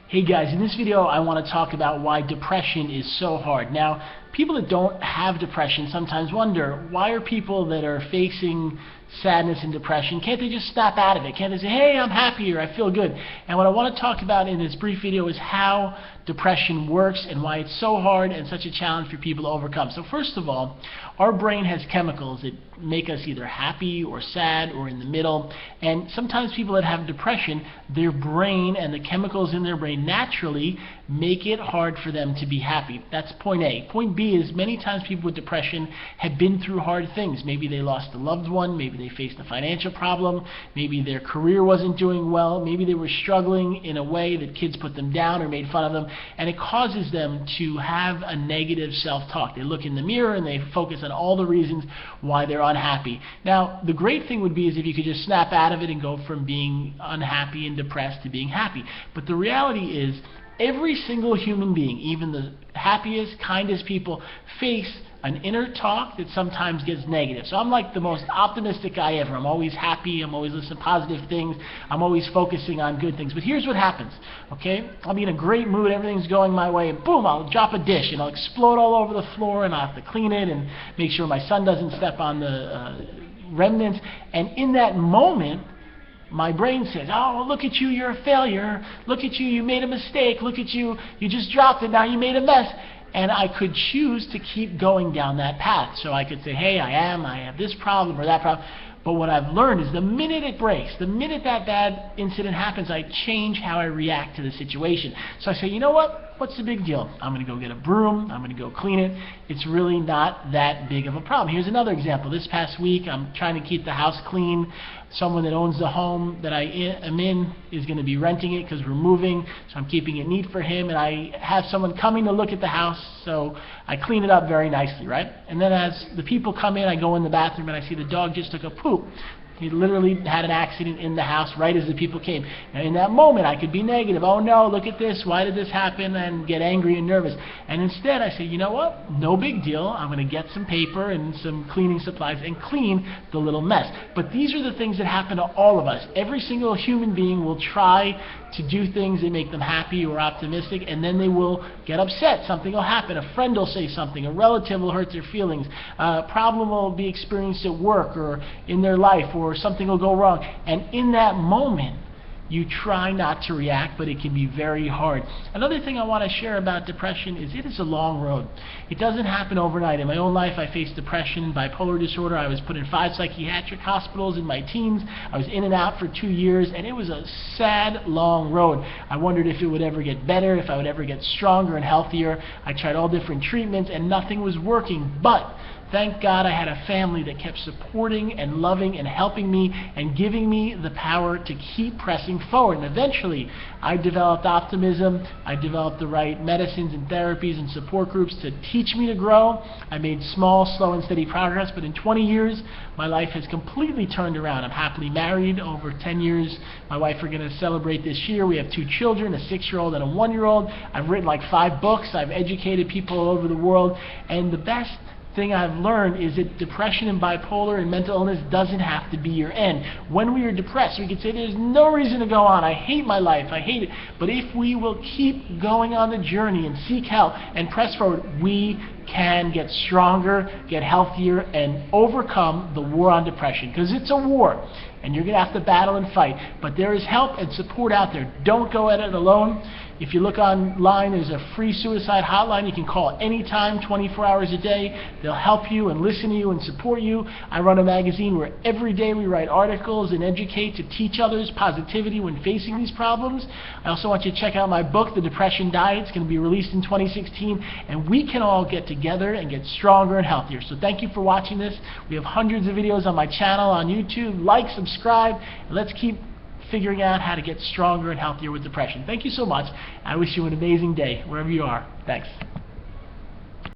Hey guys, in this video I want to talk about why depression is so hard. Now, people that don't have depression sometimes wonder, why are people that are facing sadness and depression, can't they just snap out of it? Can't they say, hey, I'm happier, I feel good? And what I want to talk about in this brief video is how depression works and why it's so hard and such a challenge for people to overcome. So first of all, our brain has chemicals that make us either happy or sad or in the middle. And sometimes people that have depression, their brain and the chemicals in their brain naturally make it hard for them to be happy. That's point A. Point B is many times people with depression have been through hard things. Maybe they lost a loved one, maybe they faced a financial problem, maybe their career wasn't doing well, maybe they were struggling in a way that kids put them down or made fun of them, and it causes them to have a negative self-talk. They look in the mirror and they focus on all the reasons why they're unhappy. Now, the great thing would be is if you could just snap out of it and go from being unhappy and depressed to being happy. But the reality is, every single human being, even the happiest, kindest people, face an inner talk that sometimes gets negative. So I'm like the most optimistic guy ever. I'm always happy. I'm always listening to positive things. I'm always focusing on good things. But here's what happens, okay? I'll be in a great mood. Everything's going my way. And boom, I'll drop a dish and I'll explode all over the floor and I'll have to clean it and make sure my son doesn't step on the remnants. And in that moment, my brain says, oh, look at you, you're a failure. Look at you, you made a mistake. Look at you, you just dropped it, now you made a mess. And I could choose to keep going down that path. So I could say, hey, I have this problem or that problem. But what I've learned is the minute it breaks, the minute that bad incident happens, I change how I react to the situation. So I say, you know what? What's the big deal? I'm going to go get a broom. I'm going to go clean it. It's really not that big of a problem. Here's another example. This past week, I'm trying to keep the house clean. Someone that owns the home that I am in is going to be renting it because we're moving, so I'm keeping it neat for him. And I have someone coming to look at the house, so I clean it up very nicely, right? And then as the people come in, I go in the bathroom and I see the dog just took a poop. He literally had an accident in the house right as the people came. And in that moment, I could be negative. Oh no, look at this. Why did this happen? And get angry and nervous. And instead, I say, you know what? No big deal. I'm going to get some paper and some cleaning supplies and clean the little mess. But these are the things that happen to all of us. Every single human being will try to do things that make them happy or optimistic, and then they will get upset. Something will happen. A friend will say something. A relative will hurt their feelings. A problem will be experienced at work or in their life, or something will go wrong. And in that moment, you try not to react, but it can be very hard. Another thing I want to share about depression is it is a long road. It doesn't happen overnight. In my own life, I faced depression and bipolar disorder. I was put in 5 psychiatric hospitals in my teens. I was in and out for 2 years, and it was a sad, long road. I wondered if it would ever get better, if I would ever get stronger and healthier. I tried all different treatments, and nothing was working. But thank God I had a family that kept supporting and loving and helping me and giving me the power to keep pressing forward. And eventually, I developed optimism. I developed the right medicines and therapies and support groups to teach me to grow. I made small, slow, and steady progress. But in 20 years, my life has completely turned around. I'm happily married over 10 years. My wife are going to celebrate this year. We have 2 children, a 6-year-old and a 1-year-old. I've written like 5 books. I've educated people all over the world. And the best thing I've learned is that depression and bipolar and mental illness doesn't have to be your end. When we are depressed, we can say there's no reason to go on. I hate my life. I hate it. But if we will keep going on the journey and seek help and press forward, we can get stronger, get healthier, and overcome the war on depression. Because it's a war, and you're going to have to battle and fight. But there is help and support out there. Don't go at it alone. If you look online, there's a free suicide hotline. You can call anytime, 24 hours a day. They'll help you and listen to you and support you. I run a magazine where every day we write articles and educate to teach others positivity when facing these problems. I also want you to check out my book, The Depression Diet. It's going to be released in 2016, and we can all get together and get stronger and healthier. So thank you for watching this. We have hundreds of videos on my channel on YouTube. Like, subscribe, and let's keep figuring out how to get stronger and healthier with depression. Thank you so much. I wish you an amazing day wherever you are. Thanks.